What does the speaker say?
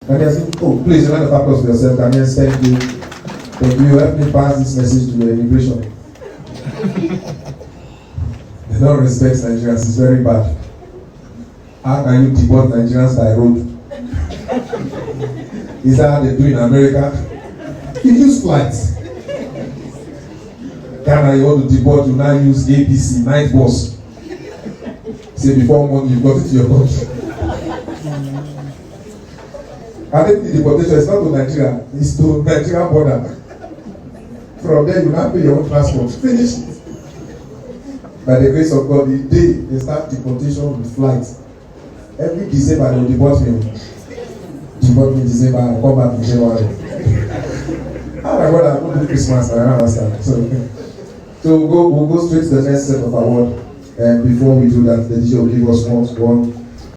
Ghanaians say, oh, please, you're not a factor of yourself. Ghanaians, thank you. Thank you. Help me pass this message to the immigration. They don't respect Nigerians. It's very bad. How can you deport Nigerians by road? Is that how they do in America? You use flights. Ghana, you want to deport, you now use APC, night bus. Say before morning, you got it to your country. And then the deportation is not to Nigeria, it's to Nigerian border. From there, you now pay your own transport. Finish it. By the grace of God, the day they start deportation with flights, every December they will deport me. Deport me in December and come back in January. How my God, I'm going to do Christmas, I don't understand. So we'll go straight to the next set of award. And before we do that, the DJ will give us one